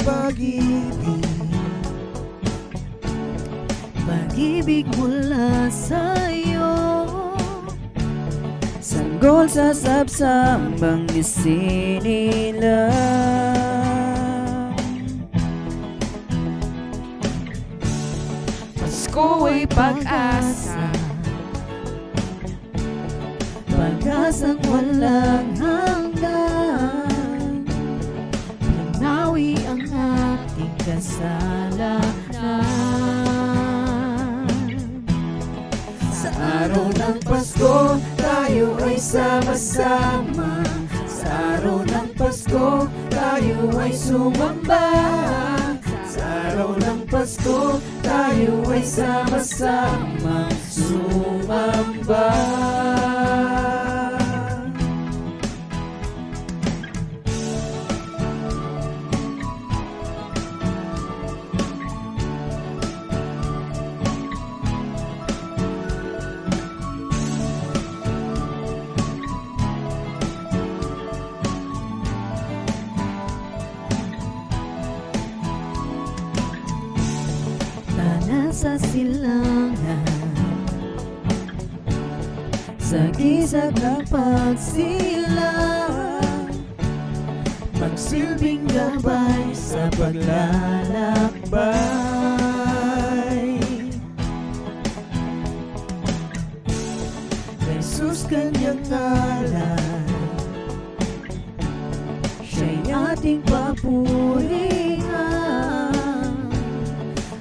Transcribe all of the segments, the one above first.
pag-ibig, pag-ibig mula sa'yo. sanggol sa sabsabang isinilang. Pasko ay pag-asa, pag-asang walang hanggan. Pinawi ang ating kasalanan. Sa araw ng Pasko, tayo ay sama-sama. Sa araw ng Pasko, tayo ay sumamba. Sa araw ng Pasko, tayo ay sama-sama sumamba. Sa silangan, sa gisag ng pagsilang, Magsilbing gabay sa paglalakbay. Jesus kanyang ngalan, siya'y ating papurihan.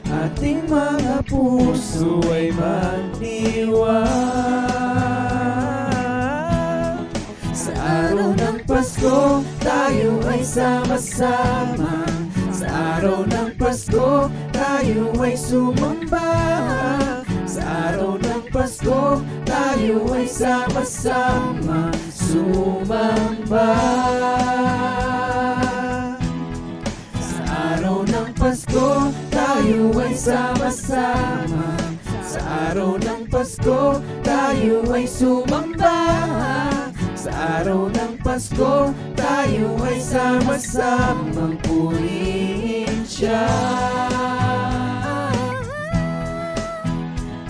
Ating mga puso ay magdiwang. Sa araw ng Pasko, tayo ay sama-sama. Sa araw ng Pasko, tayo ay sumamba. Sa araw ng Pasko, tayo ay sama-sama sumamba. Sa araw ng Pasko, tayo ay sama-sama. Sa araw ng Pasko, tayo ay sumamba. Sa araw ng Pasko, tayo ay sama-samang purihin siya.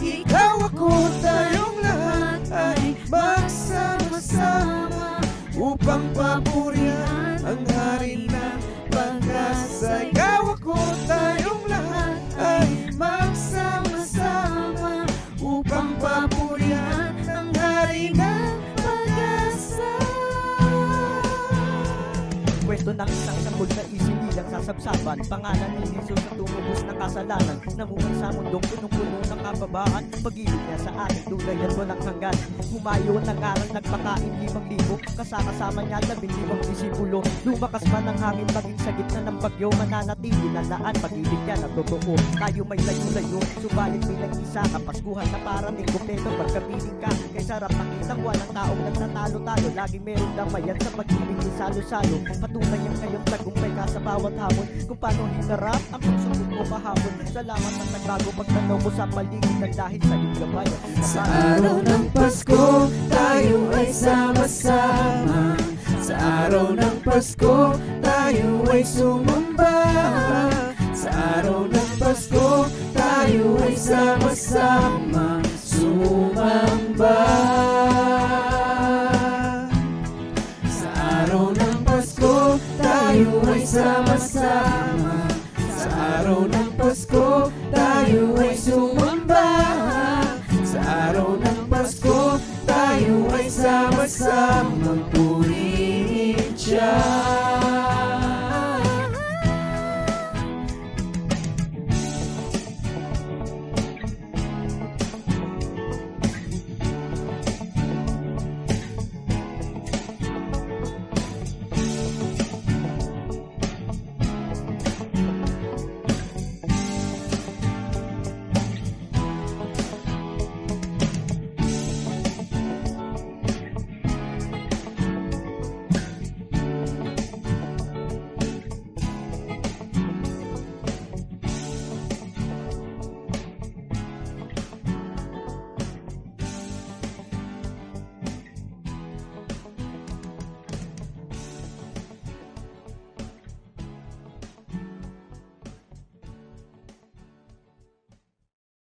Ikaw, ako, tayong lahat ay magsama-sama upang papurihan ang hari ng pag-asa. Ikaw, ako, tayong lahat ay magsama-sama upang papurihan ang hari ng pag-asa. Kwento ng isang sanggol na isinilang sa sabsaban, pangalan ni Jesus na tumubos ng kasalanan, namuhay sa mundong punong-puno ng kababaan. Pag-ibig niya sa ating tulay at walang hanggan. Humayo ng aral, nagpakain 5,000, kasama niya 15 disipulo. Lumakas man ang hangin maging sa gitna ng bagyo, mananatili na laan pag-ibig niya na totoo. Tayo may layo-layo, subalit bilang isa, kapaskuhan na parating kumpleto pagkapiling ka. Kay sarap nakitang walang taong nagtatalo-talo, laging merong damayan sa pag-ibig ni salo-salo. Patunay ang kayong tagumpay ka sa bawat hamon, kung paano hinarap ang pagsubok mo kahapon. Salamat ang nagbago pagtanaw mo sa paligid ng dahil sa iyong gabay. Sa araw ng Pasko, tayo ay sama-sama. Sa araw ng Pasko, tayo ay sumamba. Sa araw ng Pasko, tayo ay sama-sama sumamba. Sa araw ng Pasko, tayo ay sama